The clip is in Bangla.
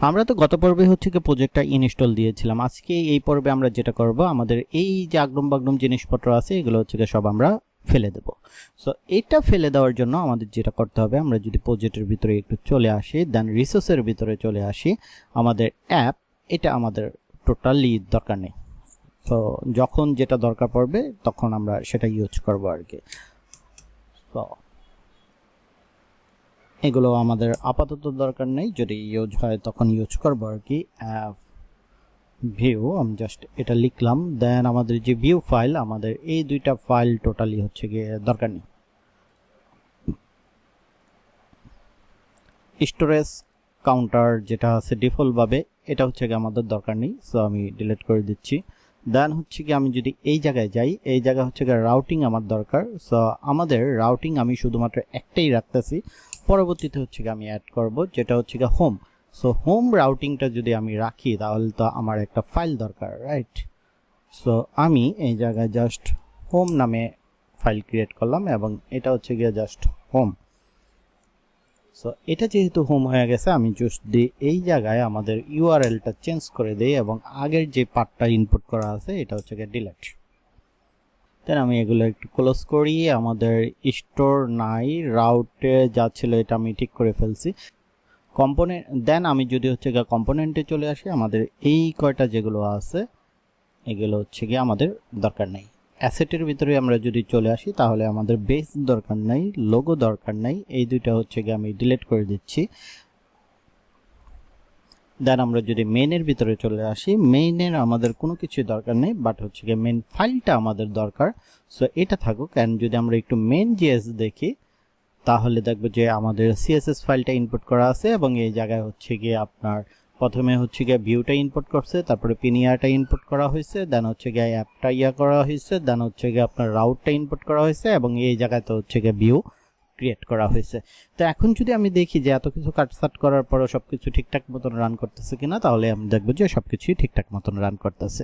আমরা তো গত পর্বে হচ্ছে কি প্রজেক্টটা ইনস্টল দিয়েছিলাম। আজকে এই পর্বে আমরা যেটা করব, আমাদের এই যে আগডুম বাগডুম জিনিসপত্র আছে এগুলো হচ্ছে কি সব আমরা ফেলে দেব। সো এটা ফেলে দেওয়ার জন্য আমাদের যেটা করতে হবে, আমরা যদি প্রজেক্টের ভিতরে একটু চলে আসি, দেন রিসোর্সের ভিতরে চলে আসি, আমাদের অ্যাপ এটা আমাদের টোটালি দরকার নেই। তো যখন যেটা দরকার পড়বে তখন আমরা সেটা ইউজ করব আর কি। তো এগুলো আমাদের আপাতত দরকার নেই, যদি ইউজ হয় তখন ইউজ করবো আর কি। অ্যাপ ভিউ আমি জাস্ট এটা লিখলাম, দেন আমাদের যে ভিউ ফাইল, আমাদের এই দুইটা ফাইল টোটালি হচ্ছে গিয়ে দরকার নেই। স্টোরেজ কাউন্টার যেটা আছে ডিফল্ট ভাবে, এটা হচ্ছে গিয়ে আমাদের দরকার নেই, সো আমি ডিলিট করে দিচ্ছি। দেন হচ্ছে কি আমি যদি এই জায়গায় যাই, এই জায়গা হচ্ছে গিয়ে রাউটিং আমার দরকার। সো আমাদের রাউটিং আমি শুধুমাত্র একটাই রাখতেছি, পরবর্তীতে হচ্ছে গিয়ে আমি অ্যাড করব যেটা হচ্ছে গিয়ে হোম। সো হোম রাউটিংটা যদি আমি রাখি তাহলে তো আমার একটা ফাইল দরকার, রাইট? সো আমি এই জায়গায় জাস্ট হোম নামে ফাইল ক্রিয়েট করলাম এবং এটা হচ্ছে গিয়ে জাস্ট হোম। সো এটা যেহেতু হোম হয়ে গেছে, আমি জাস্ট দিয়ে এই জায়গায় আমাদের ইউআরএলটা চেঞ্জ করে দেই এবং আগের যে পার্টটা ইনপুট করা আছে এটা হচ্ছে গিয়ে ডিলিট। দেন আমি এগুলো একটু ক্লোজ করি। আমাদের স্টোর নাই, রাউটে যা ছিল এটা আমি ঠিক করে ফেলছি। কম্পোনেন্ট, দেন আমি যদি হচ্ছে গিয়ে কম্পোনেন্টে চলে আসি, আমাদের এই কয়টা যেগুলো আছে এগুলো হচ্ছে গিয়ে আমাদের দরকার নেই। অ্যাসেটের ভিতরে আমরা যদি চলে আসি তাহলে আমাদের বেস দরকার নাই, লোগো দরকার নাই, এই দুইটা হচ্ছে গিয়ে আমি ডিলিট করে দিচ্ছি। দেন আমরা যদি মেইনের ভিতরে চলে আসি, মেইনের আমাদের কোনো কিছু দরকার নেই, বাট হচ্ছে গিয়ে মেইন ফাইলটা আমাদের দরকার। সো এটা থাকুক। অ্যান্ড যদি আমরা একটু মেইন জিএস দেখি তাহলে দেখবো যে আমাদের সিএসএস ফাইলটা ইনপুট করা আছে এবং এই জায়গায় হচ্ছে গিয়ে আপনার প্রথমে হচ্ছে গিয়ে ভিউটা ইনপুট করছে, তারপরে পিনিয়াটা ইনপুট করা হয়েছে, দেন হচ্ছে গিয়ে অ্যাপটা করা হয়েছে, দেন হচ্ছে গিয়ে আপনার রাউটটা ইনপুট করা হয়েছে এবং এই জায়গাতে হচ্ছে গিয়ে ভিউ ক্রিয়েট করা হয়েছে। তো এখন যদি আমি দেখি যে এত কিছু কাটসাট করার পরও সবকিছু ঠিকঠাক মতন রান করতেছে কিনা, তাহলে আমি দেখবো যে সবকিছুই ঠিকঠাক মতন রান করতেছে।